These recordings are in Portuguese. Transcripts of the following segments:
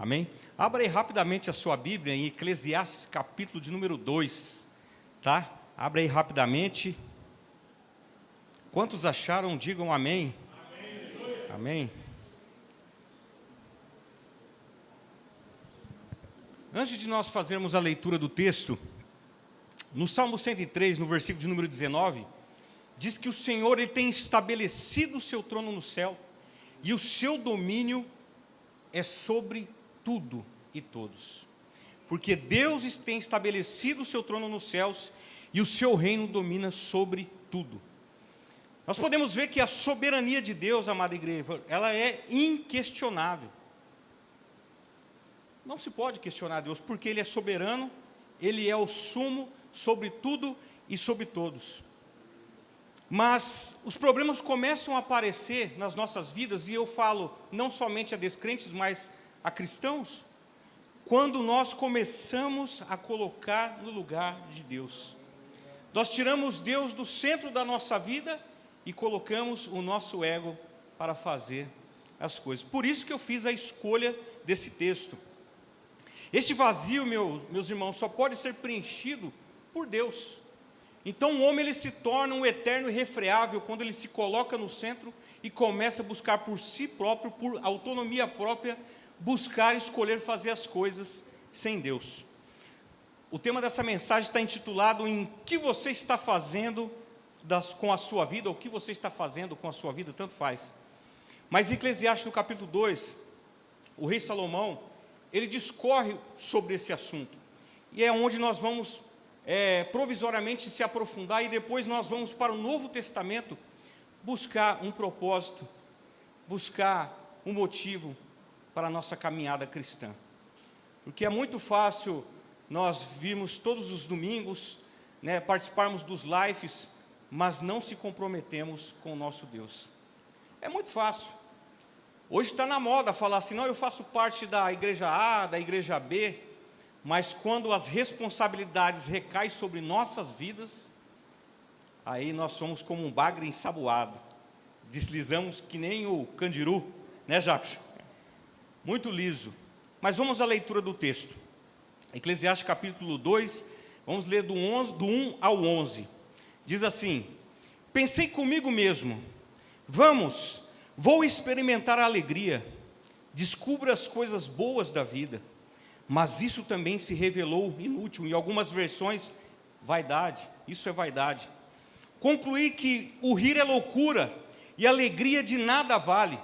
Amém? Abra aí rapidamente a sua Bíblia em Eclesiastes, capítulo de número 2, tá? Abra aí rapidamente. Quantos acharam, digam amém. Amém. Amém. Antes de nós fazermos a leitura do texto, no Salmo 103, no versículo de número 19, diz que o Senhor ele tem estabelecido o seu trono no céu, e o seu domínio é sobre tudo e todos. Porque Deus tem estabelecido o seu trono nos céus, e o seu reino domina sobre tudo. Nós podemos ver que a soberania de Deus, amada igreja, ela é inquestionável. Não se pode questionar Deus, porque Ele é soberano, Ele é o sumo sobre tudo e sobre todos. Mas os problemas começam a aparecer nas nossas vidas, e eu falo não somente a descrentes, mas a cristãos, quando nós começamos a colocar no lugar de Deus. Nós tiramos Deus do centro da nossa vida e colocamos o nosso ego para fazer as coisas. Por isso que eu fiz a escolha desse texto. Este vazio, meus irmãos, só pode ser preenchido por Deus. Então o homem ele se torna um eterno irrefreável quando ele se coloca no centro e começa a buscar por si próprio, por autonomia própria, buscar escolher fazer as coisas sem Deus. O tema dessa mensagem está intitulado em que você está fazendo com a sua vida, ou o que você está fazendo com a sua vida, tanto faz. Mas em Eclesiastes no capítulo 2, o rei Salomão, ele discorre sobre esse assunto, e é onde nós vamos provisoriamente se aprofundar, e depois nós vamos para o Novo Testamento buscar um propósito, buscar um motivo para a nossa caminhada cristã. Porque é muito fácil nós virmos todos os domingos, participarmos dos lives, mas não se comprometemos com o nosso Deus. É muito fácil. Hoje está na moda falar assim, não, eu faço parte da igreja A, da igreja B, mas quando as responsabilidades recaem sobre nossas vidas, aí nós somos como um bagre ensaboado, deslizamos que nem o candiru, né, Jackson? Muito liso. Mas vamos à leitura do texto. Eclesiastes capítulo 2, vamos ler do 1 ao 11. Diz assim: pensei comigo mesmo, vou experimentar a alegria, descubro as coisas boas da vida. Mas isso também se revelou inútil, em algumas versões, vaidade, isso é vaidade. Concluí que o rir é loucura, e a alegria de nada vale.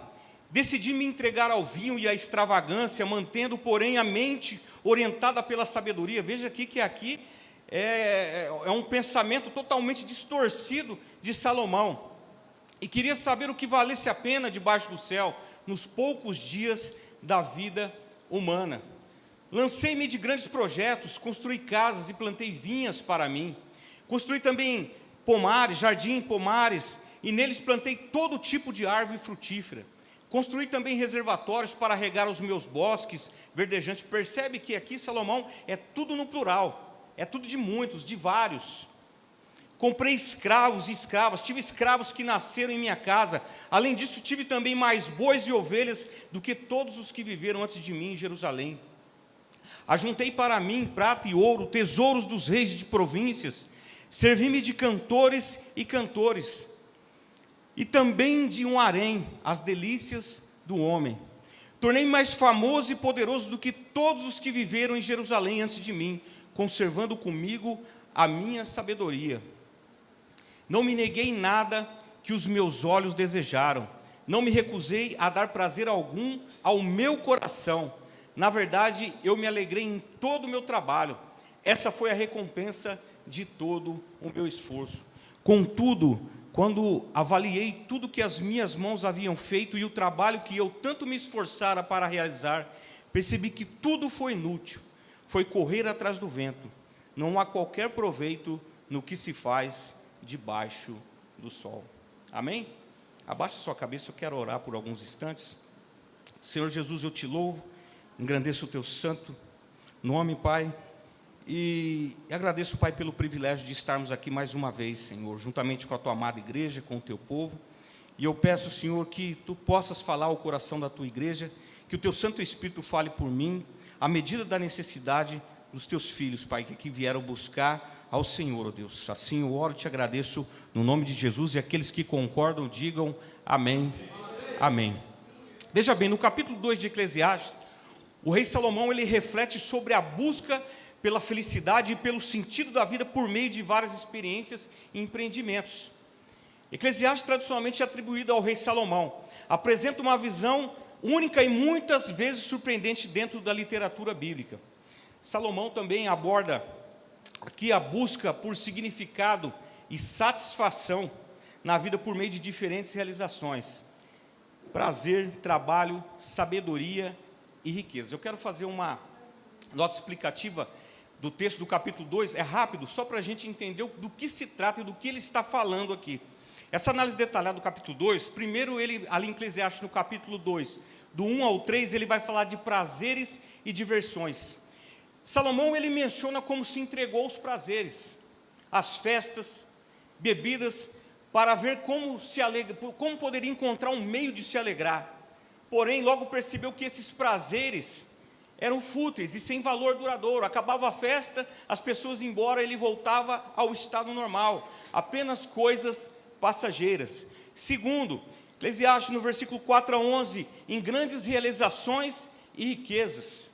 Decidi me entregar ao vinho e à extravagância, mantendo, porém, a mente orientada pela sabedoria. Veja aqui que aqui é um pensamento totalmente distorcido de Salomão. E queria saber o que valesse a pena debaixo do céu, nos poucos dias da vida humana. Lancei-me de grandes projetos, construí casas e plantei vinhas para mim. Construí também pomares, e neles plantei todo tipo de árvore frutífera. Construí também reservatórios para regar os meus bosques verdejantes. Percebe que aqui Salomão é tudo no plural, é tudo de muitos, de vários. Comprei escravos e escravas, tive escravos que nasceram em minha casa. Além disso, tive também mais bois e ovelhas do que todos os que viveram antes de mim em Jerusalém. Ajuntei para mim prata e ouro, tesouros dos reis de províncias. Servi-me de cantores e cantores, e também de um harém, as delícias do homem. Tornei-me mais famoso e poderoso do que todos os que viveram em Jerusalém antes de mim, conservando comigo a minha sabedoria. Não me neguei nada que os meus olhos desejaram, não me recusei a dar prazer algum ao meu coração. Na verdade, eu me alegrei em todo o meu trabalho. Essa foi a recompensa de todo o meu esforço. Contudo, quando avaliei tudo que as minhas mãos haviam feito e o trabalho que eu tanto me esforçara para realizar, percebi que tudo foi inútil, foi correr atrás do vento. Não há qualquer proveito no que se faz debaixo do sol. Amém? Abaixe sua cabeça, eu quero orar por alguns instantes. Senhor Jesus, eu te louvo, engrandeço o teu santo nome, Pai, e agradeço, Pai, pelo privilégio de estarmos aqui mais uma vez, Senhor, juntamente com a tua amada igreja, com o teu povo. E eu peço, Senhor, que tu possas falar ao coração da tua igreja, que o Teu Santo Espírito fale por mim, à medida da necessidade dos Teus filhos, Pai, que aqui vieram buscar ao Senhor, ó Deus. Assim eu oro e Te agradeço no nome de Jesus, e aqueles que concordam digam amém, amém. Veja bem, no capítulo 2 de Eclesiastes, o rei Salomão, ele reflete sobre a busca pela felicidade e pelo sentido da vida por meio de várias experiências e empreendimentos. Eclesiastes, tradicionalmente atribuído ao rei Salomão, apresenta uma visão única e muitas vezes surpreendente dentro da literatura bíblica. Salomão também aborda aqui a busca por significado e satisfação na vida por meio de diferentes realizações: prazer, trabalho, sabedoria e riqueza. Eu quero fazer uma nota explicativa do texto do capítulo 2, é rápido, só para a gente entender do que se trata e do que ele está falando aqui. Essa análise detalhada do capítulo 2, primeiro ele, ali em Eclesiastes, no capítulo 2, do 1 ao 3, ele vai falar de prazeres e diversões. Salomão, ele menciona como se entregou aos prazeres, às festas, bebidas, para ver como poderia encontrar um meio de se alegrar. Porém, logo percebeu que esses prazeres eram fúteis e sem valor duradouro. Acabava a festa, as pessoas iam embora, ele voltava ao estado normal, apenas coisas passageiras. Segundo, Eclesiastes, no versículo 4 a 11, em grandes realizações e riquezas.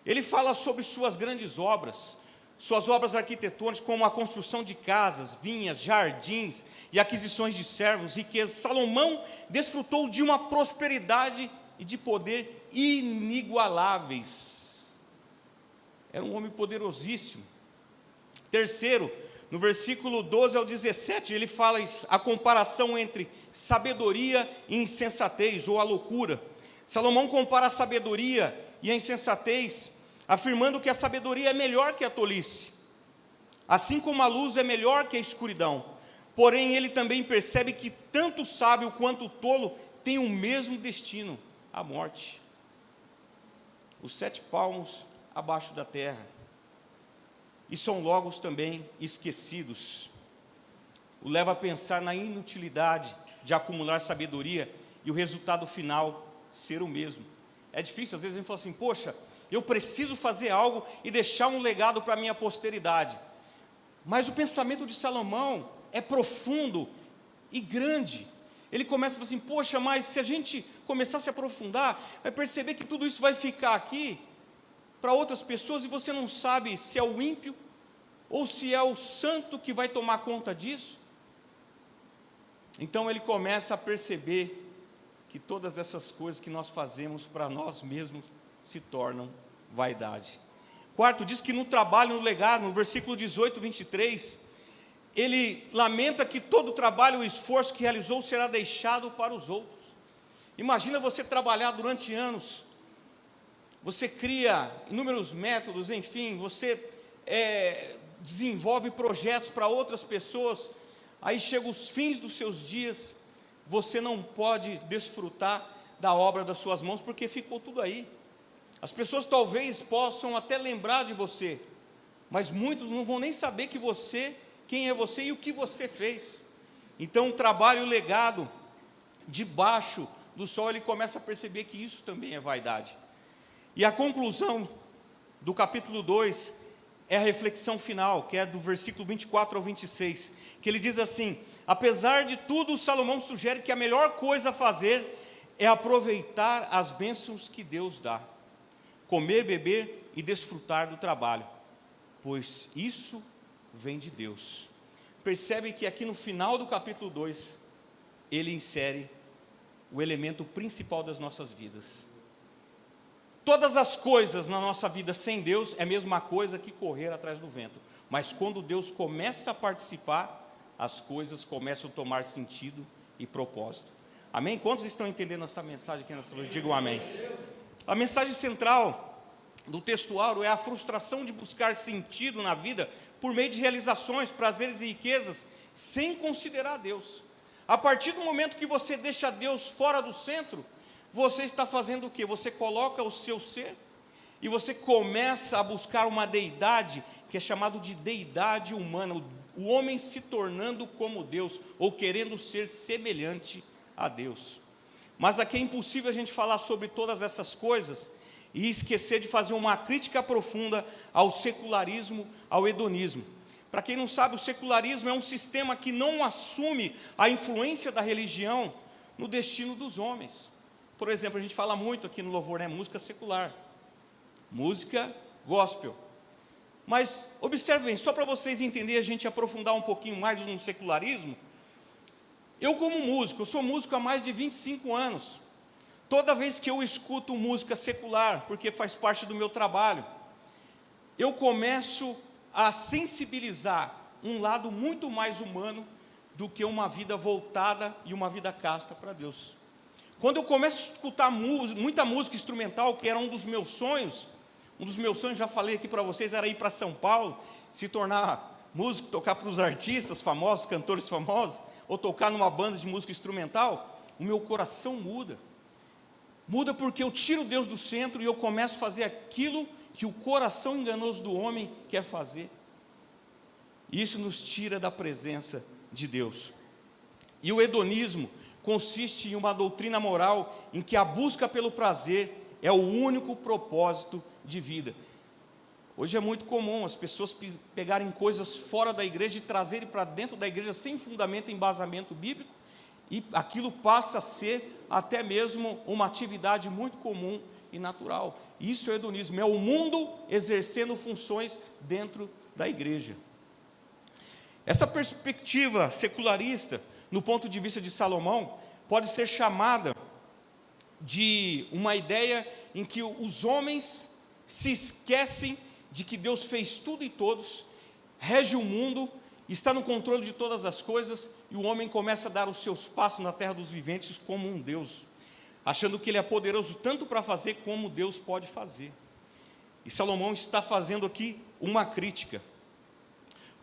Ele fala sobre suas grandes obras, suas obras arquitetônicas, como a construção de casas, vinhas, jardins e aquisições de servos, riquezas. Salomão desfrutou de uma prosperidade e de poder inigualáveis. Era um homem poderosíssimo. Terceiro, no versículo 12 ao 17, ele fala a comparação entre sabedoria e insensatez, ou a loucura. Salomão compara a sabedoria e a insensatez, afirmando que a sabedoria é melhor que a tolice, assim como a luz é melhor que a escuridão. Porém, ele também percebe que tanto o sábio quanto o tolo têm o mesmo destino, a morte. Os 7 palmos abaixo da terra, e são logo também esquecidos. O leva a pensar na inutilidade de acumular sabedoria e o resultado final ser o mesmo. É difícil, às vezes a gente fala assim: poxa, eu preciso fazer algo e deixar um legado para a minha posteridade. Mas o pensamento de Salomão é profundo e grande. Ele começa a falar assim: poxa, mas se a gente começar a se aprofundar, vai perceber que tudo isso vai ficar aqui para outras pessoas, e você não sabe se é o ímpio ou se é o santo que vai tomar conta disso. Então ele começa a perceber que todas essas coisas que nós fazemos para nós mesmos se tornam vaidade. Quarto, diz que no trabalho, no legado, no versículo 18, 23, ele lamenta que todo o trabalho e o esforço que realizou será deixado para os outros. Imagina você trabalhar durante anos, você cria inúmeros métodos, enfim, você desenvolve projetos para outras pessoas, aí chegam os fins dos seus dias, você não pode desfrutar da obra das suas mãos, porque ficou tudo aí. As pessoas talvez possam até lembrar de você, mas muitos não vão nem saber quem é você e o que você fez. Então o trabalho, o legado, debaixo do sol, ele começa a perceber que isso também é vaidade. E a conclusão do capítulo 2 é a reflexão final, que é do versículo 24 ao 26, que ele diz assim: apesar de tudo, Salomão sugere que a melhor coisa a fazer é aproveitar as bênçãos que Deus dá, comer, beber e desfrutar do trabalho, pois isso vem de Deus. Percebe que aqui no final do capítulo 2, ele insere o elemento principal das nossas vidas. Todas as coisas na nossa vida sem Deus é a mesma coisa que correr atrás do vento, mas quando Deus começa a participar, as coisas começam a tomar sentido e propósito. Amém? Quantos estão entendendo essa mensagem aqui nessa noite? Digam amém. A mensagem central do texto áureo é a frustração de buscar sentido na vida por meio de realizações, prazeres e riquezas, sem considerar Deus. A partir do momento que você deixa Deus fora do centro, você está fazendo o quê? Você coloca o seu ser e você começa a buscar uma deidade, que é chamado de deidade humana, o homem se tornando como Deus, ou querendo ser semelhante a Deus. Mas aqui é impossível a gente falar sobre todas essas coisas e esquecer de fazer uma crítica profunda ao secularismo, ao hedonismo. Para quem não sabe, o secularismo é um sistema que não assume a influência da religião no destino dos homens. Por exemplo, a gente fala muito aqui no louvor, né? Música secular, música gospel. Mas observem, só para vocês entenderem, a gente aprofundar um pouquinho mais no secularismo. Eu como músico, eu sou músico há mais de 25 anos. Toda vez que eu escuto música secular, porque faz parte do meu trabalho, eu começo a sensibilizar um lado muito mais humano do que uma vida voltada e uma vida casta para Deus. Quando eu começo a escutar muita música instrumental, que era um dos meus sonhos, já falei aqui para vocês, era ir para São Paulo, se tornar músico, tocar para os artistas famosos, cantores famosos, ou tocar numa banda de música instrumental, o meu coração muda. Muda porque eu tiro Deus do centro e eu começo a fazer aquilo que o coração enganoso do homem quer fazer. Isso nos tira da presença de Deus. E o hedonismo consiste em uma doutrina moral em que a busca pelo prazer é o único propósito de vida. Hoje é muito comum as pessoas pegarem coisas fora da igreja e trazerem para dentro da igreja sem fundamento e embasamento bíblico, e aquilo passa a ser até mesmo uma atividade muito comum e natural. Isso é hedonismo, é o mundo exercendo funções dentro da igreja. Essa perspectiva secularista, no ponto de vista de Salomão, pode ser chamada de uma ideia em que os homens se esquecem de que Deus fez tudo e todos, rege o mundo, está no controle de todas as coisas, e o homem começa a dar os seus passos na terra dos viventes como um Deus, achando que ele é poderoso tanto para fazer como Deus pode fazer. E Salomão está fazendo aqui uma crítica,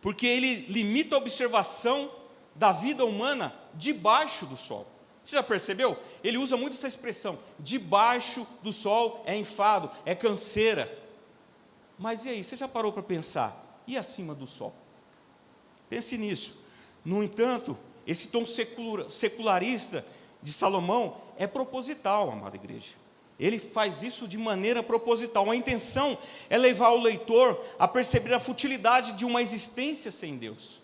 porque ele limita a observação da vida humana debaixo do sol. Você já percebeu? Ele usa muito essa expressão, debaixo do sol é enfado, é canseira. Mas e aí, você já parou para pensar? E acima do sol? Pense nisso. No entanto, esse tom secularista de Salomão é proposital, amada igreja. Ele faz isso de maneira proposital. A intenção é levar o leitor a perceber a futilidade de uma existência sem Deus.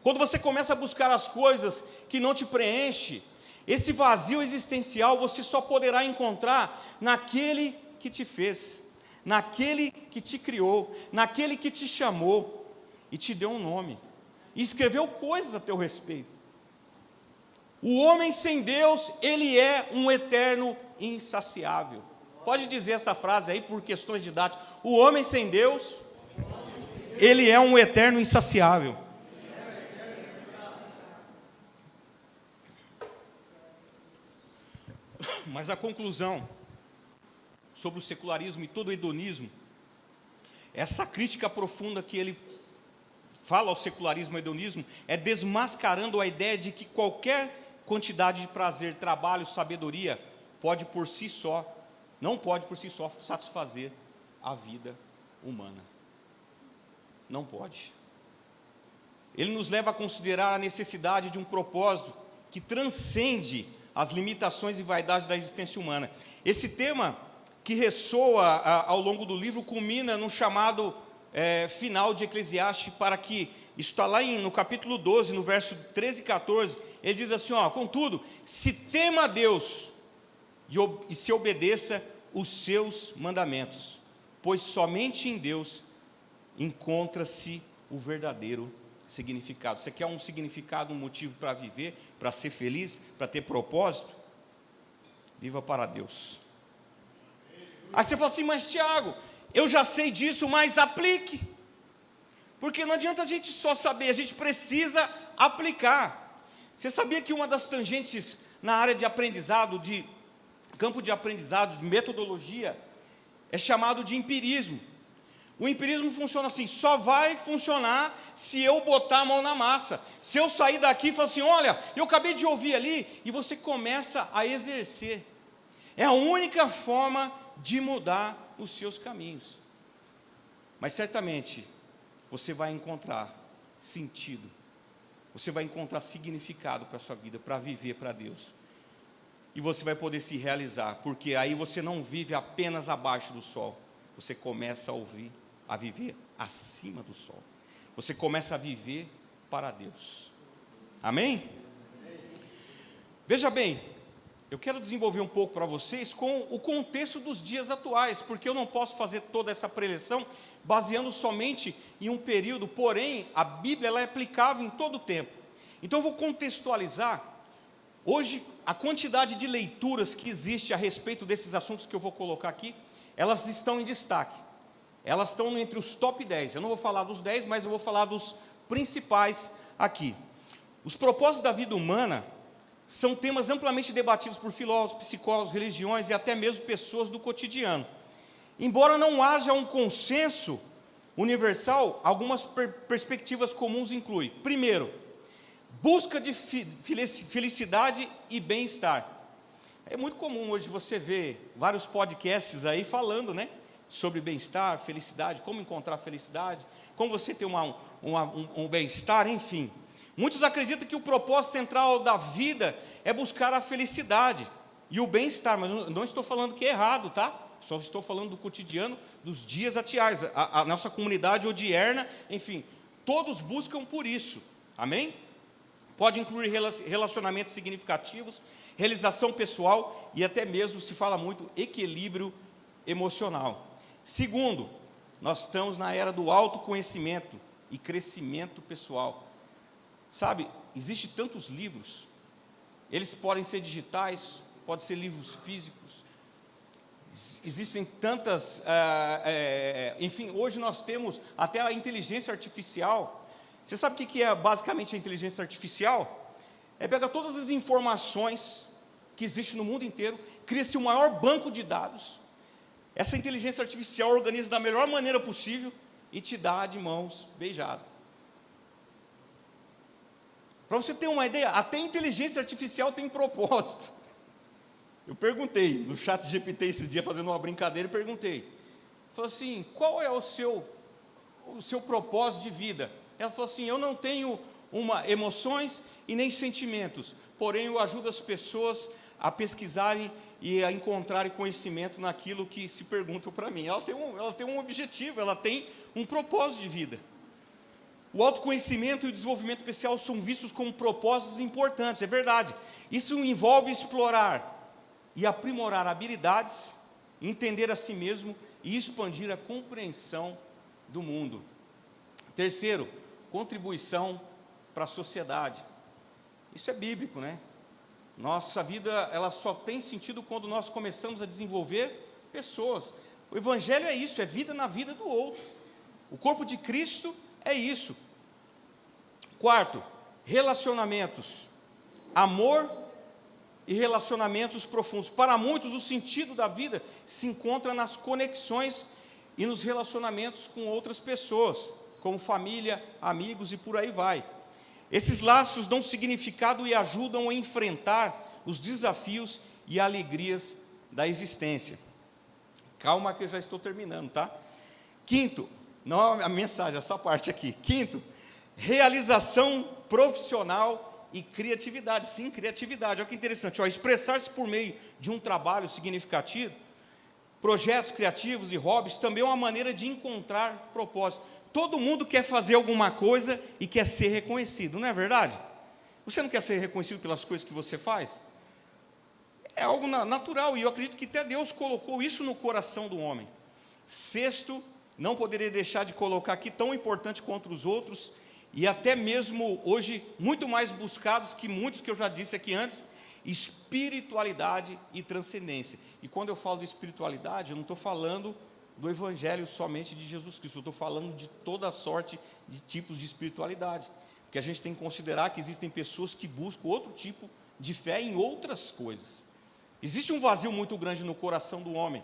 Quando você começa a buscar as coisas que não te preenchem, esse vazio existencial você só poderá encontrar naquele que te fez, naquele que te criou, naquele que te chamou e te deu um nome, e escreveu coisas a teu respeito. O homem sem Deus, ele é um eterno insaciável. Pode dizer essa frase aí por questões didáticas. O homem sem Deus, ele é um eterno insaciável. Mas a conclusão sobre o secularismo e todo o hedonismo, essa crítica profunda que ele fala ao secularismo e hedonismo, é desmascarando a ideia de que qualquer quantidade de prazer, trabalho, sabedoria, não pode por si só satisfazer a vida humana. Não pode. Ele nos leva a considerar a necessidade de um propósito que transcende as limitações e vaidades da existência humana. Esse tema que ressoa ao longo do livro culmina no chamado final de Eclesiastes, para que, isso está lá no capítulo 12, no verso 13 e 14, ele diz assim, contudo, se tema a Deus e se obedeça os seus mandamentos, pois somente em Deus encontra-se o verdadeiro significado. Você quer um significado, um motivo para viver, para ser feliz, para ter propósito? Viva para Deus. Aí você fala assim, mas Tiago, eu já sei disso, mas aplique. Porque não adianta a gente só saber, a gente precisa aplicar. Você sabia que uma das tangentes na área de aprendizado, de campo de aprendizado, de metodologia, é chamado de empirismo. O empirismo funciona assim, só vai funcionar se eu botar a mão na massa. Se eu sair daqui e falar assim, olha, eu acabei de ouvir ali, e você começa a exercer. É a única forma de mudar os seus caminhos. Mas certamente você vai encontrar sentido, você vai encontrar significado para a sua vida, para viver para Deus. e você vai poder se realizar, porque aí você não vive apenas abaixo do sol, você começa a viver acima do sol, você começa a viver para Deus. Amém? Veja bem, eu quero desenvolver um pouco para vocês com o contexto dos dias atuais, porque eu não posso fazer toda essa preleção baseando somente em um período, porém, a Bíblia ela é aplicável em todo o tempo. Então eu vou contextualizar. Hoje, a quantidade de leituras que existe a respeito desses assuntos que eu vou colocar aqui, elas estão em destaque. Elas estão entre os top 10. Eu não vou falar dos 10, mas eu vou falar dos principais aqui. Os propósitos da vida humana são temas amplamente debatidos por filósofos, psicólogos, religiões e até mesmo pessoas do cotidiano. Embora não haja um consenso universal, algumas perspectivas comuns incluem: primeiro, busca de felicidade e bem-estar. É muito comum hoje você ver vários podcasts aí falando, né, sobre bem-estar, felicidade, como encontrar felicidade, como você ter um bem-estar, enfim. Muitos acreditam que o propósito central da vida é buscar a felicidade e o bem-estar, mas não estou falando que é errado, tá? Só estou falando do cotidiano, dos dias atuais. A nossa comunidade odierna, enfim, todos buscam por isso, amém? Pode incluir relacionamentos significativos, realização pessoal e até mesmo, se fala muito, equilíbrio emocional. Segundo, nós estamos na era do autoconhecimento e crescimento pessoal. Sabe, existem tantos livros, eles podem ser digitais, podem ser livros físicos, existem tantas, enfim, hoje nós temos até a inteligência artificial. Você sabe o que é basicamente a inteligência artificial? É pegar todas as informações que existem no mundo inteiro, cria-se o maior banco de dados, essa inteligência artificial organiza da melhor maneira possível e te dá de mãos beijadas. Para você ter uma ideia, até a inteligência artificial tem propósito. Eu perguntei no ChatGPT esses dias, fazendo uma brincadeira, e perguntei. Falei assim, qual é o seu propósito de vida? Ela falou assim, eu não tenho emoções e nem sentimentos, porém eu ajudo as pessoas a pesquisarem e a encontrarem conhecimento naquilo que se perguntam para mim. Ela tem um objetivo, ela tem um propósito de vida. O autoconhecimento e o desenvolvimento pessoal são vistos como propósitos importantes, é verdade. Isso envolve explorar e aprimorar habilidades, entender a si mesmo e expandir a compreensão do mundo. Terceiro, contribuição para a sociedade. Isso é bíblico, né? Nossa vida, ela só tem sentido quando nós começamos a desenvolver pessoas. O Evangelho é isso, é vida na vida do outro. O corpo de Cristo é isso. Quarto, relacionamentos. Amor e relacionamentos profundos. Para muitos, o sentido da vida se encontra nas conexões e nos relacionamentos com outras pessoas, como família, amigos e por aí vai. Esses laços dão significado e ajudam a enfrentar os desafios e alegrias da existência. Calma que eu já estou terminando, tá? Quinto, não a mensagem, essa parte aqui. Quinto, realização profissional e criatividade. Sim, criatividade. Olha que interessante. Expressar-se por meio de um trabalho significativo, projetos criativos e hobbies, também é uma maneira de encontrar propósito. Todo mundo quer fazer alguma coisa e quer ser reconhecido, não é verdade? Você não quer ser reconhecido pelas coisas que você faz? É algo natural, e eu acredito que até Deus colocou isso no coração do homem. Sexto, não poderia deixar de colocar aqui, tão importante quanto os outros, e até mesmo hoje, muito mais buscados que muitos que eu já disse aqui antes, espiritualidade e transcendência. E quando eu falo de espiritualidade, eu não estou falando do Evangelho somente de Jesus Cristo, eu estou falando de toda a sorte de tipos de espiritualidade, porque a gente tem que considerar que existem pessoas que buscam outro tipo de fé em outras coisas. Existe um vazio muito grande no coração do homem,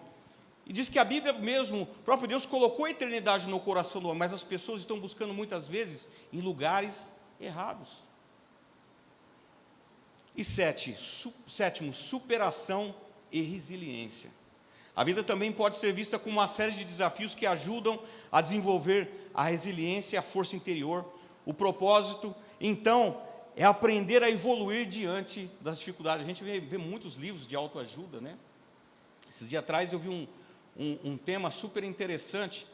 e diz que a Bíblia mesmo, o próprio Deus colocou a eternidade no coração do homem, mas as pessoas estão buscando muitas vezes em lugares errados. E sétimo, superação e resiliência. A vida também pode ser vista como uma série de desafios que ajudam a desenvolver a resiliência e a força interior, o propósito. Então, é aprender a evoluir diante das dificuldades. A gente vê muitos livros de autoajuda, né? Esses dias atrás eu vi um tema super interessante,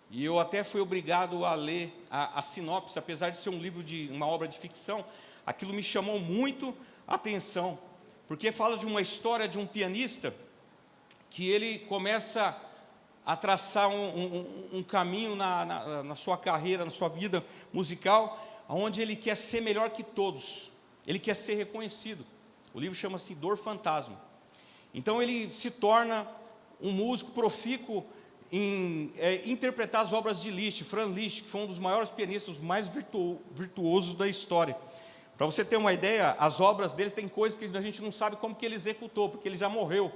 e eu até fui obrigado a ler a sinopse, apesar de ser um livro de uma obra de ficção. Aquilo me chamou muito a atenção, porque fala de uma história de um pianista que ele começa a traçar um caminho na sua carreira, na sua vida musical, onde ele quer ser melhor que todos, ele quer ser reconhecido. O livro chama-se Dor Fantasma. Então ele se torna um músico profícuo em interpretar as obras de Liszt, Franz Liszt, que foi um dos maiores pianistas, mais virtuosos da história. Para você ter uma ideia, as obras deles têm coisas que a gente não sabe como que ele executou, porque ele já morreu.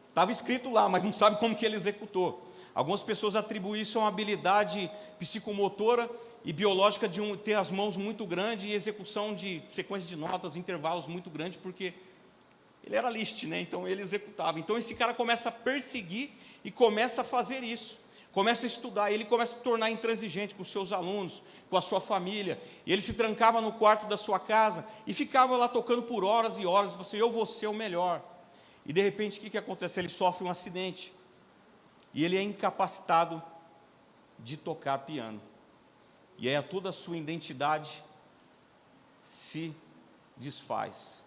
Estava escrito lá, mas não sabe como que ele executou. Algumas pessoas atribuem isso a uma habilidade psicomotora e biológica de ter as mãos muito grandes e execução de sequências de notas, intervalos muito grandes, porque ele era Liszt, né? Então ele executava. Então esse cara começa a perseguir e começa a fazer isso. Começa a estudar, ele começa a se tornar intransigente com os seus alunos, com a sua família. E ele se trancava no quarto da sua casa e ficava lá tocando por horas e horas. Eu vou ser o melhor. E de repente o que acontece? Ele sofre um acidente. E ele é incapacitado de tocar piano. E aí toda a sua identidade se desfaz.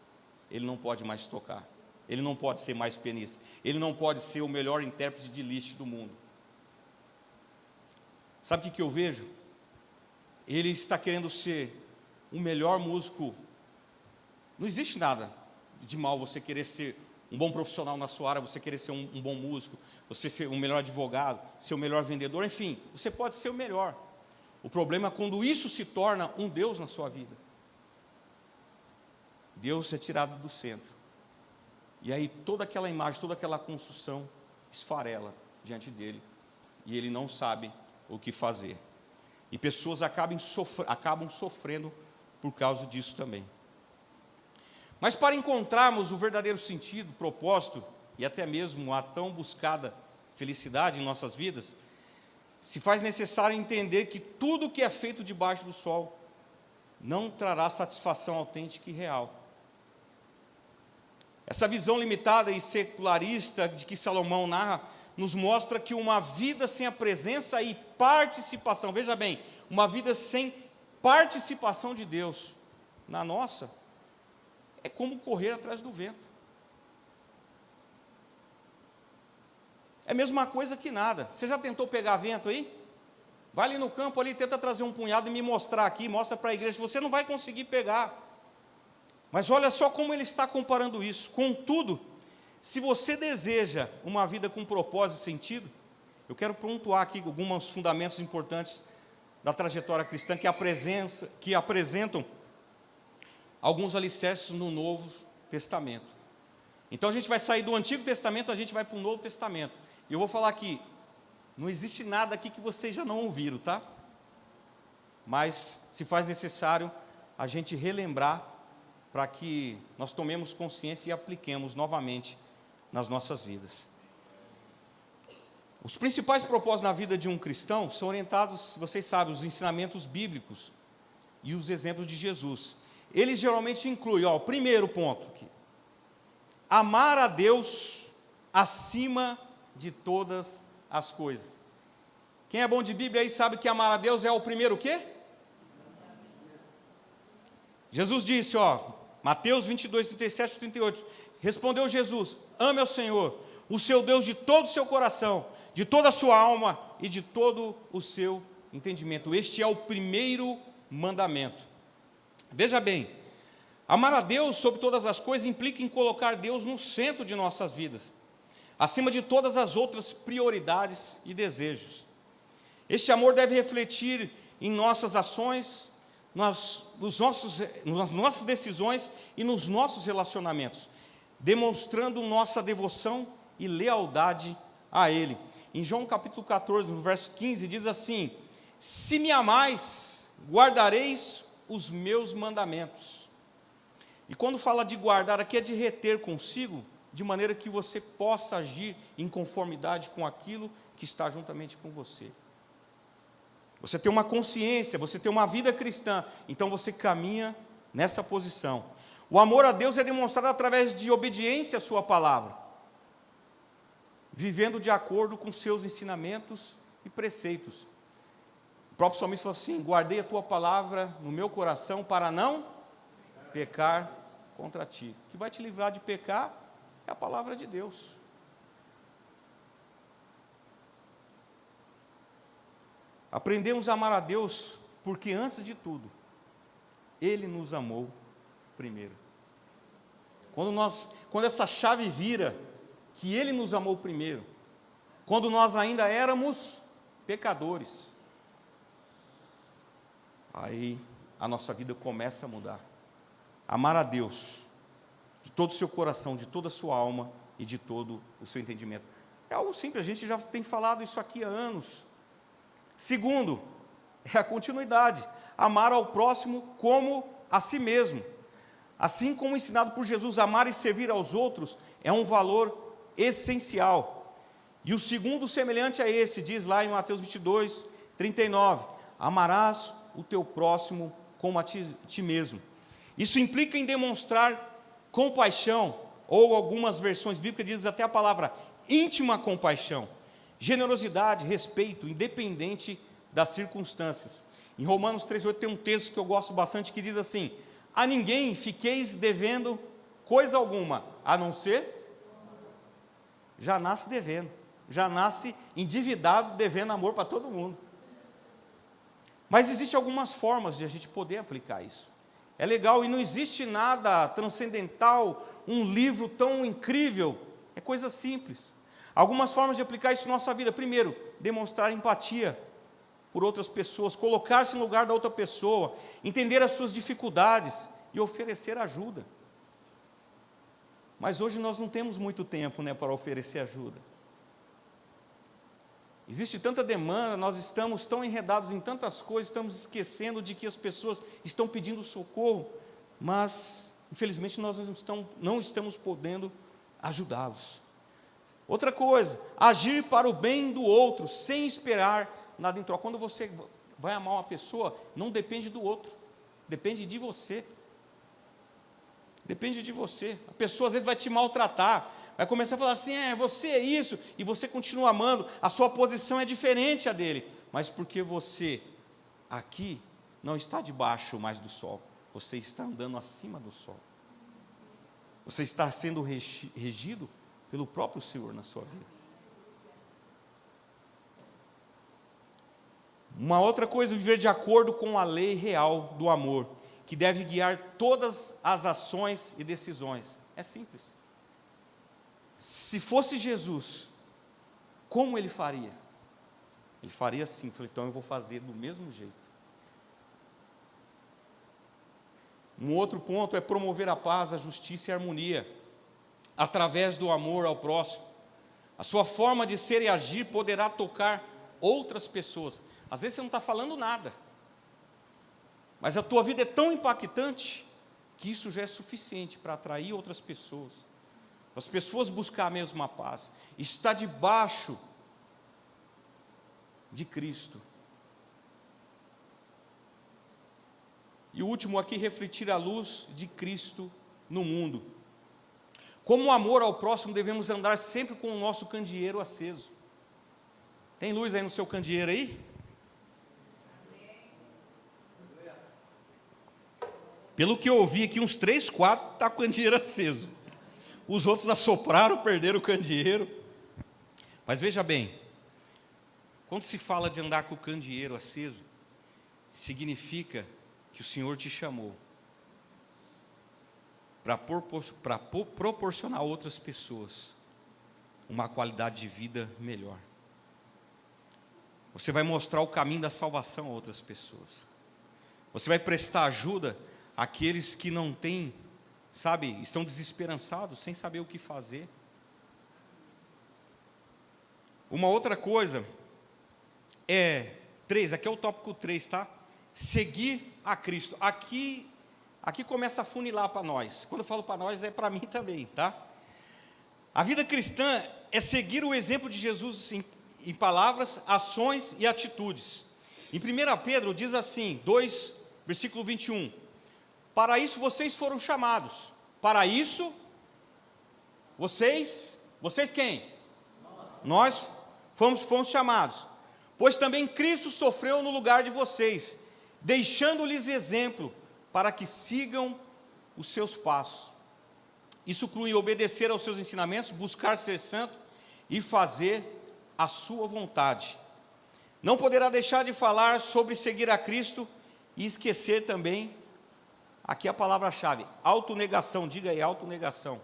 Ele não pode mais tocar. Ele não pode ser mais pianista. Ele não pode ser o melhor intérprete de Liszt do mundo. Sabe o que eu vejo? Ele está querendo ser o melhor músico. Não existe nada de mal você querer ser um bom profissional na sua área, você querer ser um bom músico, você ser um melhor advogado, ser o melhor vendedor, enfim, você pode ser o melhor. O problema é quando isso se torna um Deus na sua vida. Deus é tirado do centro. E aí toda aquela imagem, toda aquela construção esfarela diante dele. E ele não sabe o que fazer. E pessoas acabam sofrendo por causa disso também. Mas para encontrarmos o verdadeiro sentido, propósito e até mesmo a tão buscada felicidade em nossas vidas, se faz necessário entender que tudo que é feito debaixo do sol não trará satisfação autêntica e real. Essa visão limitada e secularista de que Salomão narra nos mostra que uma vida sem a presença e participação, veja bem, uma vida sem participação de Deus na nossa, é como correr atrás do vento. É a mesma coisa que nada. Você já tentou pegar vento aí? Vai ali no campo, ali, tenta trazer um punhado e me mostrar aqui, mostra para a igreja, você não vai conseguir pegar. Mas olha só como ele está comparando isso. Contudo, se você deseja uma vida com propósito e sentido, eu quero pontuar aqui alguns fundamentos importantes da trajetória cristã que apresentam alguns alicerces no Novo Testamento. Então a gente vai sair do Antigo Testamento, a gente vai para o Novo Testamento. E eu vou falar aqui, não existe nada aqui que vocês já não ouviram, tá? Mas se faz necessário a gente relembrar para que nós tomemos consciência e apliquemos novamente nas nossas vidas. Os principais propósitos na vida de um cristão são orientados, vocês sabem, os ensinamentos bíblicos e os exemplos de Jesus. Eles geralmente incluem, o primeiro ponto aqui, amar a Deus acima de todas as coisas. Quem é bom de Bíblia aí sabe que amar a Deus é o primeiro o quê? Jesus disse, Mateus 22, 37 e 38, respondeu Jesus, ame ao Senhor, o seu Deus de todo o seu coração, de toda a sua alma e de todo o seu entendimento. Este é o primeiro mandamento. Veja bem, amar a Deus sobre todas as coisas implica em colocar Deus no centro de nossas vidas, acima de todas as outras prioridades e desejos. Este amor deve refletir em nossas ações, nas nossas decisões e nos nossos relacionamentos, demonstrando nossa devoção e lealdade a Ele. Em João capítulo 14, no verso 15, diz assim, se me amais, guardareis os meus mandamentos. E quando fala de guardar, aqui é de reter consigo, de maneira que você possa agir em conformidade com aquilo que está juntamente com você. Você tem uma consciência, você tem uma vida cristã, então você caminha nessa posição. O amor a Deus é demonstrado através de obediência à sua palavra, vivendo de acordo com seus ensinamentos e preceitos. O próprio salmista falou assim: guardei a tua palavra no meu coração para não pecar contra ti. O que vai te livrar de pecar é a palavra de Deus. Aprendemos a amar a Deus porque, antes de tudo, Ele nos amou primeiro. Quando essa chave vira, que Ele nos amou primeiro, quando nós ainda éramos pecadores, aí a nossa vida começa a mudar. Amar a Deus de todo o seu coração, de toda a sua alma e de todo o seu entendimento. É algo simples, a gente já tem falado isso aqui há anos. Segundo, é a continuidade. Amar ao próximo como a si mesmo. Assim como ensinado por Jesus, amar e servir aos outros é um valor essencial. E o segundo semelhante a esse, diz lá em Mateus 22, 39, amarás o teu próximo como a ti mesmo. Isso implica em demonstrar compaixão, ou algumas versões bíblicas dizem até a palavra íntima compaixão, generosidade, respeito, independente das circunstâncias. Em Romanos 3,8 tem um texto que eu gosto bastante que diz assim: a ninguém fiqueis devendo coisa alguma, a não ser, já nasce devendo, já nasce endividado, devendo amor para todo mundo. Mas existem algumas formas de a gente poder aplicar isso. É legal, e não existe nada transcendental, um livro tão incrível, é coisa simples. Algumas formas de aplicar isso na nossa vida: primeiro, demonstrar empatia por outras pessoas, colocar-se no lugar da outra pessoa, entender as suas dificuldades e oferecer ajuda. Mas hoje nós não temos muito tempo, para oferecer ajuda. Existe tanta demanda, nós estamos tão enredados em tantas coisas, estamos esquecendo de que as pessoas estão pedindo socorro, mas infelizmente nós não estamos podendo ajudá-los. Outra coisa, agir para o bem do outro, sem esperar nada em troca. Quando você vai amar uma pessoa, não depende do outro, depende de você. Depende de você. A pessoa às vezes vai te maltratar, vai começar a falar assim: você é isso, e você continua amando, a sua posição é diferente a dele, mas porque você aqui não está debaixo mais do sol, você está andando acima do sol, você está sendo regido pelo próprio Senhor na sua vida. Uma outra coisa, viver de acordo com a lei real do amor, que deve guiar todas as ações e decisões. É simples. Se fosse Jesus, como ele faria? Ele faria assim. Então eu vou fazer do mesmo jeito. Um outro ponto é promover a paz, a justiça e a harmonia, através do amor ao próximo. A sua forma de ser e agir poderá tocar outras pessoas. Às vezes você não está falando nada, mas a tua vida é tão impactante que isso já é suficiente para atrair outras pessoas. As pessoas buscar a mesma paz, está debaixo de Cristo. E o último aqui, refletir a luz de Cristo no mundo. Como o amor ao próximo, devemos andar sempre com o nosso candeeiro aceso. Tem luz aí no seu candeeiro aí? Pelo que eu ouvi aqui, uns 3, 4 está com o candeeiro aceso. Os outros assopraram, perderam o candeeiro. Mas veja bem, quando se fala de andar com o candeeiro aceso, significa que o Senhor te chamou para proporcionar a outras pessoas uma qualidade de vida melhor. Você vai mostrar o caminho da salvação a outras pessoas. Você vai prestar ajuda àqueles que não têm, estão desesperançados, sem saber o que fazer. Uma outra coisa é 3, aqui é o tópico 3, tá? Seguir a Cristo. Aqui começa a funilar para nós. Quando eu falo para nós, é para mim também, tá? A vida cristã é seguir o exemplo de Jesus em palavras, ações e atitudes. Em 1 Pedro diz assim, 2, versículo 21, Para isso vocês foram chamados. Para isso, vocês quem? Nós fomos chamados. Pois também Cristo sofreu no lugar de vocês, deixando-lhes exemplo, para que sigam os seus passos. Isso inclui obedecer aos seus ensinamentos, buscar ser santo e fazer a sua vontade. Não poderá deixar de falar sobre seguir a Cristo e esquecer também, aqui a palavra-chave, autonegação. Diga aí, autonegação.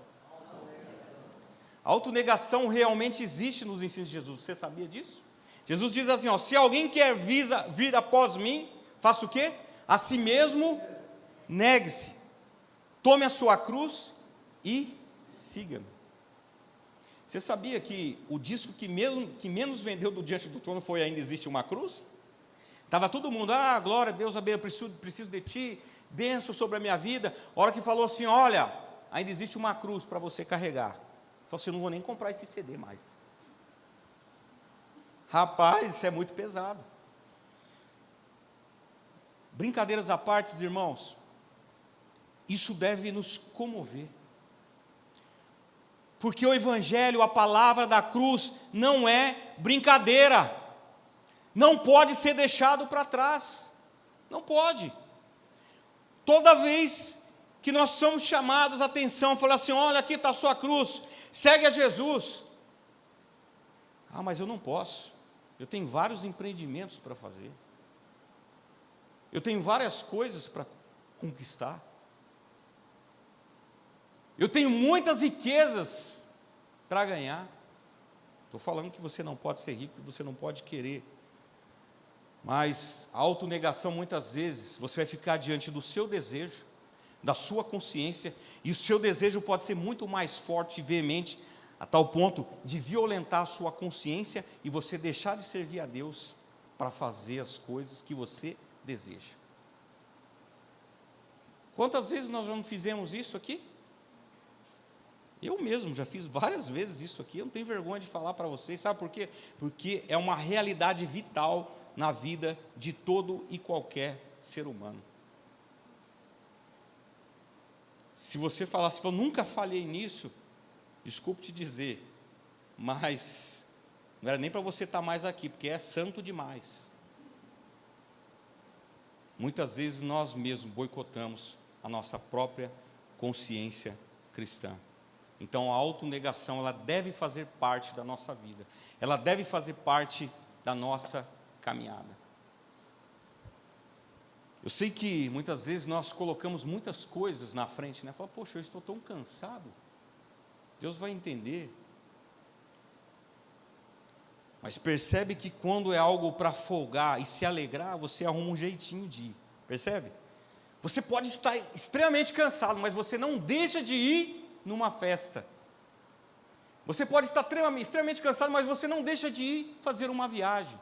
Autonegação realmente existe nos ensinos de Jesus. Você sabia disso? Jesus diz assim, se alguém quer vir após mim, faça o quê? A si mesmo, negue-se. Tome a sua cruz e siga-me. Você sabia que o disco que menos vendeu do Diante do Trono foi Ainda Existe uma Cruz? Estava todo mundo, glória a Deus, eu preciso de ti, bênção sobre a minha vida. A hora que falou assim, olha, ainda existe uma cruz para você carregar. Falou assim, eu não vou nem comprar esse CD mais. Rapaz, isso é muito pesado. Brincadeiras à parte, irmãos, isso deve nos comover. Porque o Evangelho, a palavra da cruz, não é brincadeira. Não pode ser deixado para trás. Não pode. Toda vez que nós somos chamados a atenção, falar assim, olha, aqui está a sua cruz, segue a Jesus. Mas eu não posso. Eu tenho vários empreendimentos para fazer. Eu tenho várias coisas para conquistar. Eu tenho muitas riquezas para ganhar. Estou falando que você não pode ser rico, que você não pode querer. Mas a autonegação, muitas vezes, você vai ficar diante do seu desejo, da sua consciência, e o seu desejo pode ser muito mais forte e veemente, a tal ponto de violentar a sua consciência e você deixar de servir a Deus para fazer as coisas que você deseja. Quantas vezes nós já não fizemos isso aqui? Eu mesmo já fiz várias vezes isso aqui, eu não tenho vergonha de falar para vocês, sabe por quê? Porque é uma realidade vital na vida de todo e qualquer ser humano. Se você falar assim, eu nunca falhei nisso, desculpe te dizer, mas não era nem para você estar mais aqui, porque é santo demais. Muitas vezes nós mesmos boicotamos a nossa própria consciência cristã. Então a autonegação, ela deve fazer parte da nossa vida, ela deve fazer parte da nossa caminhada. Eu sei que muitas vezes nós colocamos muitas coisas na frente, né? Fala, poxa, eu estou tão cansado, Deus vai entender. Mas percebe que quando é algo para folgar e se alegrar, você arruma um jeitinho de ir, percebe? Você pode estar extremamente cansado, mas você não deixa de ir numa festa. Você pode estar extremamente cansado, mas você não deixa de ir fazer uma viagem.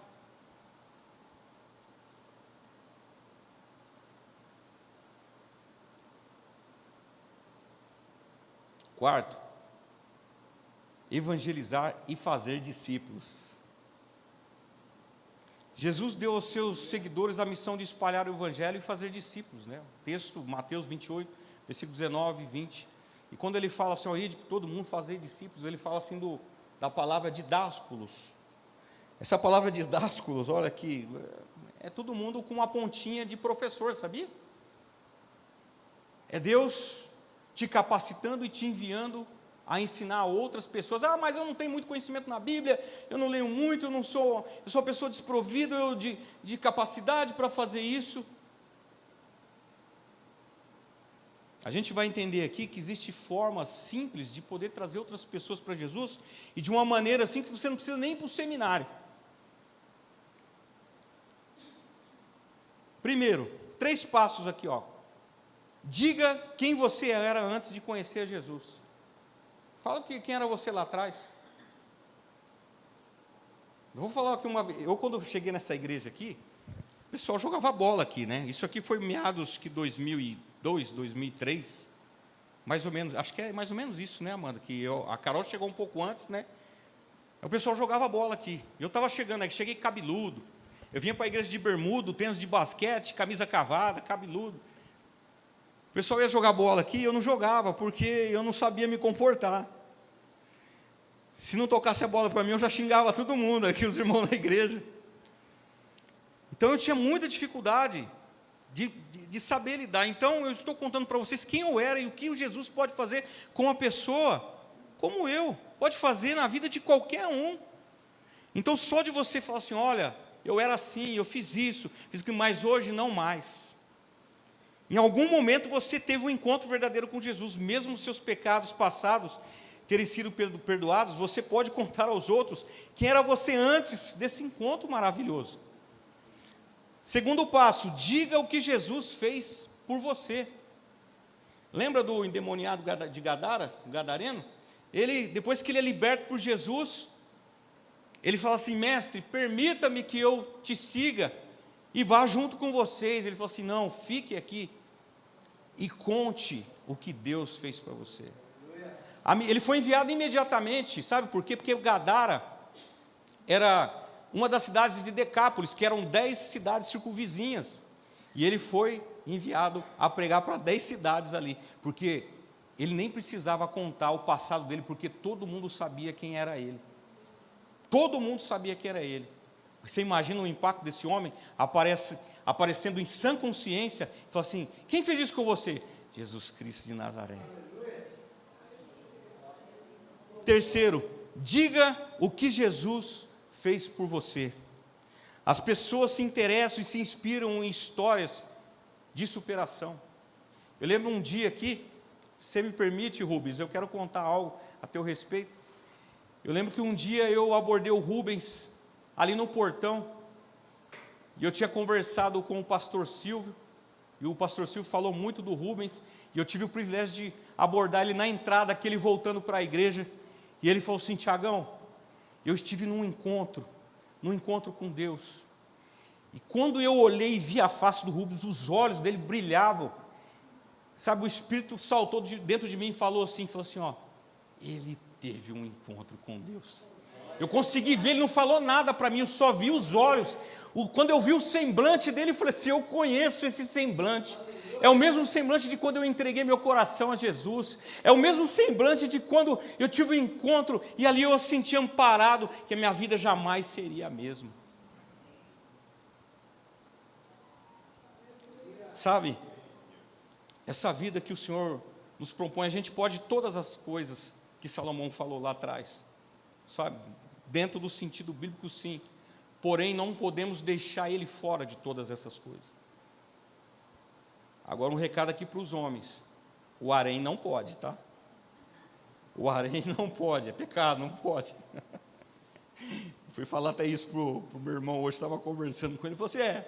Quarto, evangelizar e fazer discípulos. Jesus deu aos seus seguidores a missão de espalhar o evangelho e fazer discípulos, né? O texto, Mateus 28, versículos 19 e 20. E quando ele fala assim, de todo mundo fazer discípulos, ele fala assim da palavra didásculos. Essa palavra didásculos, olha aqui, é todo mundo com uma pontinha de professor, sabia? É Deus te capacitando e te enviando a ensinar a outras pessoas. Mas eu não tenho muito conhecimento na Bíblia, eu não leio muito, eu sou uma pessoa desprovida de capacidade para fazer isso. A gente vai entender aqui que existe formas simples de poder trazer outras pessoas para Jesus, e de uma maneira assim que você não precisa nem ir para o seminário. Primeiro, 3 passos aqui, Diga quem você era antes de conhecer Jesus. Fala quem era você lá atrás. Eu vou falar aqui uma vez. Eu, quando cheguei nessa igreja aqui, o pessoal jogava bola aqui, né? Isso aqui foi meados de 2002, 2003, mais ou menos. Acho que é mais ou menos isso, né, Amanda? A Carol chegou um pouco antes, né? O pessoal jogava bola aqui. Eu estava chegando aqui, cheguei cabeludo. Eu vinha para a igreja de bermuda, tênis de basquete, camisa cavada, cabeludo. pessoal ia jogar bola aqui, eu não jogava, porque eu não sabia me comportar. Se não tocasse a bola para mim, eu já xingava todo mundo aqui, os irmãos da igreja. Então eu tinha muita dificuldade de saber lidar. Então eu estou contando para vocês quem eu era e o que o Jesus pode fazer com uma pessoa como eu, pode fazer na vida de qualquer um. Então só de você falar assim, olha, eu era assim, eu fiz isso, mas hoje não mais. Em algum momento você teve um encontro verdadeiro com Jesus, mesmo os seus pecados passados terem sido perdoados, você pode contar aos outros quem era você antes desse encontro maravilhoso. Segundo passo, diga o que Jesus fez por você. Lembra do endemoniado de Gadara, o gadareno? Ele, depois que ele é liberto por Jesus, ele fala assim, mestre, permita-me que eu te siga e vá junto com vocês. Ele falou assim, não, fique aqui e conte o que Deus fez para você. Ele foi enviado imediatamente, sabe por quê? Porque Gadara era uma das cidades de Decápolis, que eram 10 cidades circunvizinhas, e ele foi enviado a pregar para 10 cidades ali, porque ele nem precisava contar o passado dele, porque todo mundo sabia quem era ele. Todo mundo sabia quem era ele. Você imagina o impacto desse homem aparecendo em sã consciência, e fala assim, quem fez isso com você? Jesus Cristo de Nazaré. Terceiro, diga o que Jesus fez por você. As pessoas se interessam e se inspiram em histórias de superação. Eu lembro um dia aqui, se você me permite, Rubens, eu quero contar algo a teu respeito. Eu lembro que um dia eu abordei o Rubens ali no portão, e eu tinha conversado com o pastor Silvio, e o pastor Silvio falou muito do Rubens, e eu tive o privilégio de abordar ele na entrada, aquele voltando para a igreja, e ele falou assim, Tiagão, eu estive num encontro com Deus, e quando eu olhei e vi a face do Rubens, os olhos dele brilhavam, sabe, o Espírito saltou dentro de mim e falou assim, ó, ele teve um encontro com Deus. Eu consegui ver, ele não falou nada para mim, eu só vi os olhos. Quando eu vi o semblante dele, eu falei assim, eu conheço esse semblante. É o mesmo semblante de quando eu entreguei meu coração a Jesus. É o mesmo semblante de quando eu tive um encontro e ali eu senti amparado, que a minha vida jamais seria a mesma. Sabe, essa vida que o Senhor nos propõe, a gente pode todas as coisas que Salomão falou lá atrás, sabe, dentro do sentido bíblico, sim, porém não podemos deixar ele fora de todas essas coisas. Agora um recado aqui para os homens, o harém não pode, tá? O harém não pode, é pecado, não pode. Fui falar até isso para o meu irmão hoje, estava conversando com ele, ele falou assim,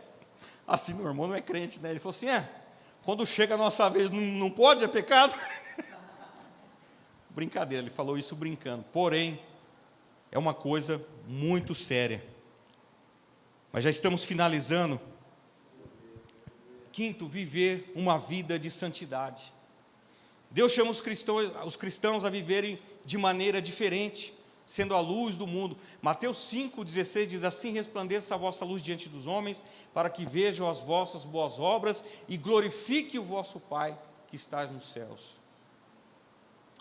assim meu irmão não é crente, né? Ele falou assim, quando chega a nossa vez, não pode, é pecado? Brincadeira, ele falou isso brincando, porém, é uma coisa muito séria. Mas já estamos finalizando. Quinto, viver uma vida de santidade. Deus chama os cristãos a viverem de maneira diferente, sendo a luz do mundo. Mateus 5,16 diz assim, resplandeça a vossa luz diante dos homens, para que vejam as vossas boas obras e glorifique o vosso Pai que estás nos céus.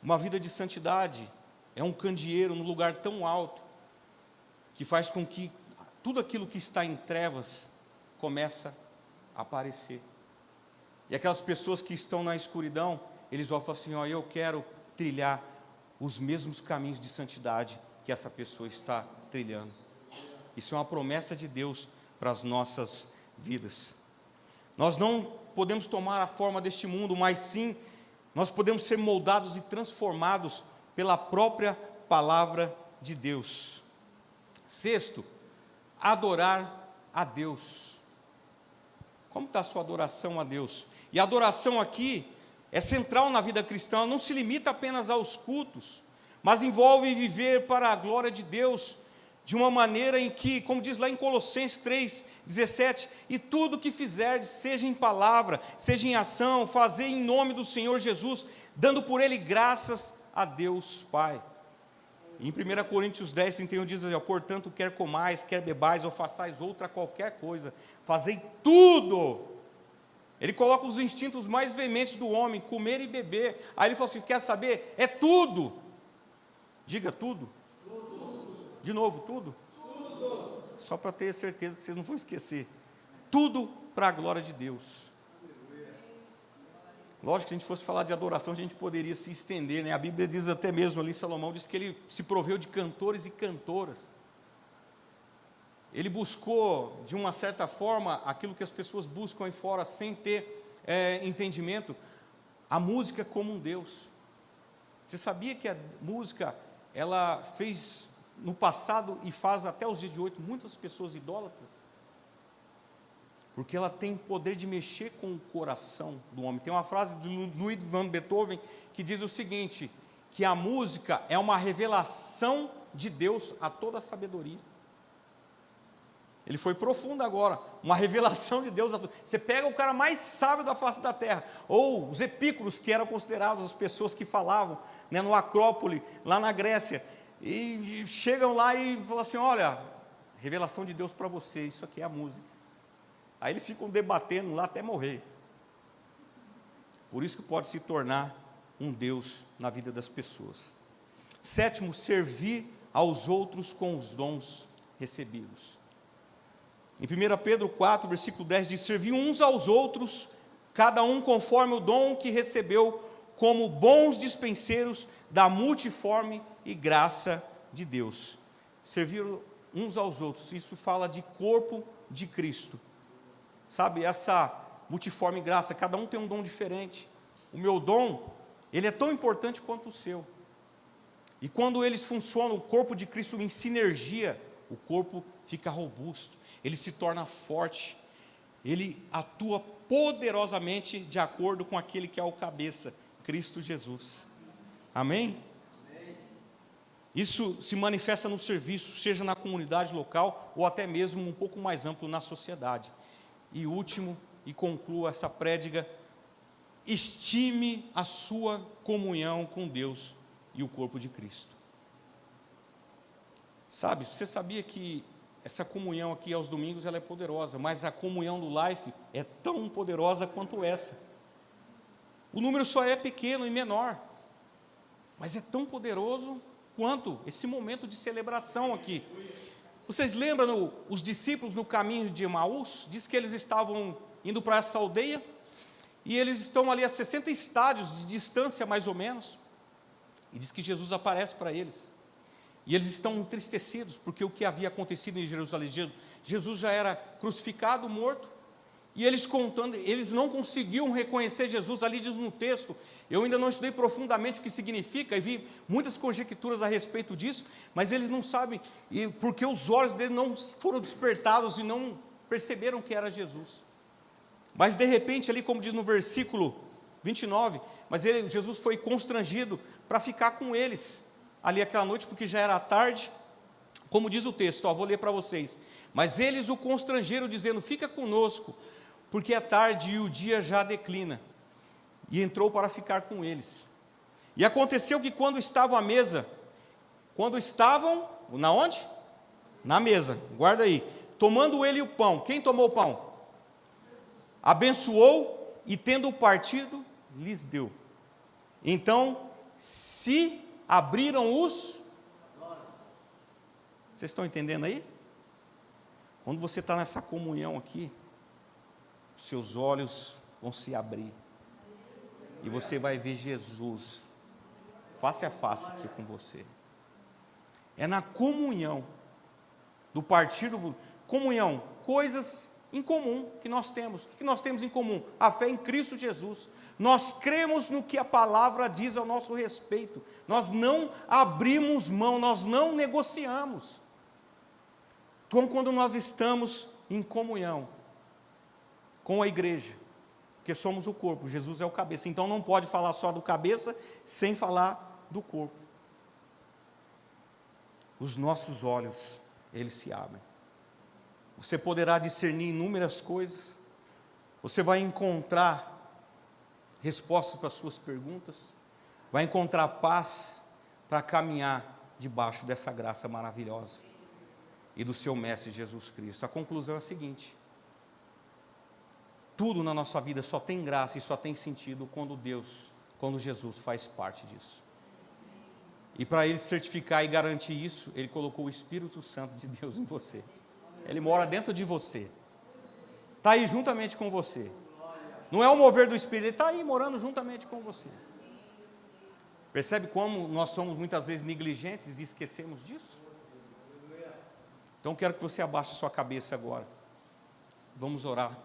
Uma vida de santidade é um candeeiro no lugar tão alto, que faz com que tudo aquilo que está em trevas começa a aparecer. E aquelas pessoas que estão na escuridão, eles vão falar assim, eu quero trilhar os mesmos caminhos de santidade que essa pessoa está trilhando. Isso é uma promessa de Deus para as nossas vidas. Nós não podemos tomar a forma deste mundo, mas sim, nós podemos ser moldados e transformados pela própria palavra de Deus. Sexto, adorar a Deus. Como está a sua adoração a Deus? E a adoração aqui é central na vida cristã, ela não se limita apenas aos cultos, mas envolve viver para a glória de Deus, de uma maneira em que, como diz lá em Colossenses 3,17, e tudo que fizerdes, seja em palavra, seja em ação, fazei em nome do Senhor Jesus, dando por Ele graças a Deus Pai. Em 1 Coríntios 10:31 diz assim, portanto, quer comais, quer bebais, ou façais outra qualquer coisa, fazei tudo Ele coloca os instintos mais veementes do homem, comer e beber. Aí ele falou assim, quer saber? É tudo. Diga tudo. Tudo. De novo, tudo? Tudo. Só para ter certeza que vocês não vão esquecer. Tudo para a glória de Deus. Lógico que se a gente fosse falar de adoração, a gente poderia se estender, né? A Bíblia diz até mesmo ali, Salomão diz que ele se proveu de cantores e cantoras. Ele buscou, de uma certa forma, aquilo que as pessoas buscam aí fora, sem ter entendimento, a música como um Deus. Você sabia que a música, ela fez no passado e faz até os dias de hoje muitas pessoas idólatras? Porque ela tem poder de mexer com o coração do homem. Tem uma frase de Ludwig van Beethoven que diz o seguinte, que a música é uma revelação de Deus a toda a sabedoria. Ele foi profundo agora, uma revelação de Deus. Você pega o cara mais sábio da face da terra, ou os epícuros, que eram considerados as pessoas que falavam, né, no Acrópole, lá na Grécia, e chegam lá e falam assim, olha, revelação de Deus para você, isso aqui é a música. Aí eles ficam debatendo lá até morrer. Por isso que pode se tornar um Deus na vida das pessoas. Sétimo, servir aos outros com os dons recebidos. Em 1 Pedro 4, versículo 10, diz, servir uns aos outros, cada um conforme o dom que recebeu, como bons dispenseiros da multiforme e graça de Deus. Servir uns aos outros, isso fala de corpo de Cristo. Sabe, essa multiforme graça, cada um tem um dom diferente. O meu dom, ele é tão importante quanto o seu. E quando eles funcionam, o corpo de Cristo em sinergia, o corpo fica robusto. Ele se torna forte, ele atua poderosamente de acordo com aquele que é o cabeça, Cristo Jesus. Amém? Isso se manifesta no serviço, seja na comunidade local ou até mesmo um pouco mais amplo na sociedade. E último, e concluo essa prédica, estime a sua comunhão com Deus e o corpo de Cristo. Sabe, você sabia que essa comunhão aqui aos domingos ela é poderosa, mas a comunhão do Life é tão poderosa quanto essa. O número só é pequeno e menor, mas é tão poderoso quanto esse momento de celebração aqui. Vocês lembram os discípulos no caminho de Emaús? Diz que eles estavam indo para essa aldeia, e eles estão ali a 60 estádios de distância mais ou menos, e diz que Jesus aparece para eles. E eles estão entristecidos, porque o que havia acontecido em Jerusalém, Jesus já era crucificado, morto, e eles contando, eles não conseguiam reconhecer Jesus. Ali diz no texto, eu ainda não estudei profundamente o que significa, e vi muitas conjecturas a respeito disso, mas eles não sabem, porque os olhos deles não foram despertados e não perceberam que era Jesus. Mas de repente, ali como diz no versículo 29, mas Jesus foi constrangido para ficar com eles, ali aquela noite, porque já era tarde, como diz o texto, vou ler para vocês, mas eles o constrangeram dizendo, fica conosco, porque é tarde e o dia já declina, e entrou para ficar com eles. E aconteceu que quando estavam à mesa, na onde? Na mesa, guarda aí, tomando ele o pão, quem tomou o pão? Abençoou, e tendo partido, lhes deu. Então, se abriram os... Vocês estão entendendo aí? Quando você está nessa comunhão aqui, seus olhos vão se abrir, e você vai ver Jesus, face a face aqui com você. É na comunhão, do partido, comunhão, coisas em comum que nós temos. O que nós temos em comum? A fé em Cristo Jesus. Nós cremos no que a palavra diz ao nosso respeito. Nós não abrimos mão, nós não negociamos. Então, quando nós estamos em comunhão com a igreja, porque somos o corpo, Jesus é o cabeça, então não pode falar só do cabeça sem falar do corpo. Os nossos olhos, eles se abrem. Você poderá discernir inúmeras coisas, você vai encontrar respostas para as suas perguntas, vai encontrar paz para caminhar debaixo dessa graça maravilhosa e do seu Mestre Jesus Cristo. A conclusão é a seguinte: tudo na nossa vida só tem graça e só tem sentido quando Jesus faz parte disso. E para Ele certificar e garantir isso, Ele colocou o Espírito Santo de Deus em você. Ele mora dentro de você. Está aí juntamente com você. Não é o mover do Espírito, Ele está aí morando juntamente com você. Percebe como nós somos muitas vezes negligentes e esquecemos disso? Então quero que você abaixe sua cabeça agora. Vamos orar.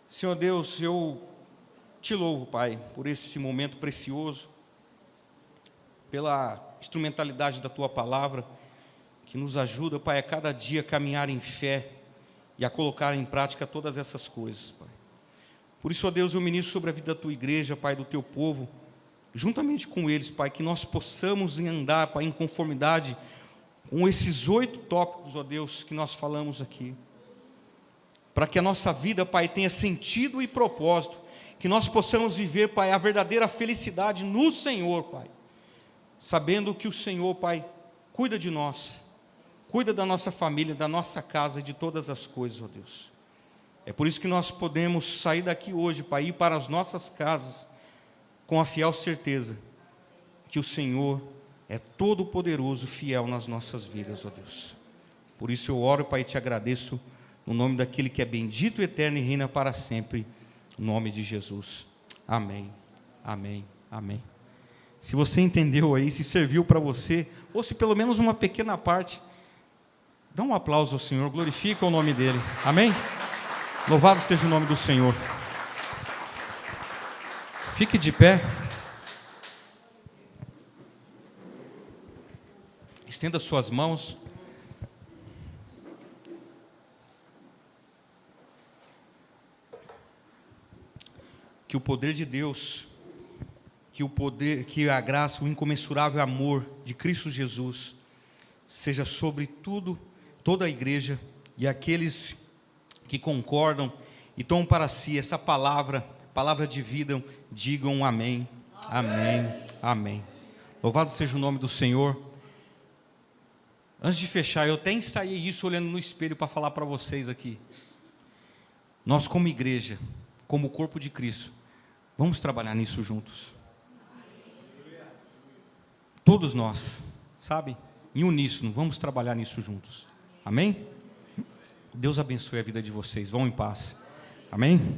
Senhor Deus, eu te louvo, Pai, por esse momento precioso, pela instrumentalidade da Tua palavra, que nos ajuda, Pai, a cada dia caminhar em fé e a colocar em prática todas essas coisas, Pai. Por isso, ó Deus, eu ministro sobre a vida da Tua igreja, Pai, do Teu povo, juntamente com eles, Pai, que nós possamos andar, Pai, em conformidade com esses 8 tópicos, ó Deus, que nós falamos aqui, para que a nossa vida, Pai, tenha sentido e propósito, que nós possamos viver, Pai, a verdadeira felicidade no Senhor, Pai, sabendo que o Senhor, Pai, cuida de nós, cuida da nossa família, da nossa casa e de todas as coisas, ó Deus. É por isso que nós podemos sair daqui hoje, Pai, ir para as nossas casas, com a fiel certeza que o Senhor é todo poderoso, fiel nas nossas vidas, ó Deus. Por isso eu oro, Pai, e te agradeço, no nome daquele que é bendito, eterno e reina para sempre, no nome de Jesus. Amém, amém, amém. Se você entendeu aí, se serviu para você, ou se pelo menos uma pequena parte, dá um aplauso ao Senhor, glorifica o nome dEle, amém? Louvado seja o nome do Senhor. Fique de pé. Estenda suas mãos. Que o poder de Deus, que a graça, o incomensurável amor de Cristo Jesus seja sobre tudo, toda a igreja e aqueles que concordam e tomam para si essa palavra de vida, digam amém, amém, amém. Louvado seja o nome do Senhor. Antes de fechar, eu até ensaiei isso olhando no espelho para falar para vocês aqui. Nós como igreja, como corpo de Cristo, vamos trabalhar nisso juntos. Todos nós, sabe? Em uníssono, vamos trabalhar nisso juntos. Amém? Deus abençoe a vida de vocês. Vão em paz. Amém?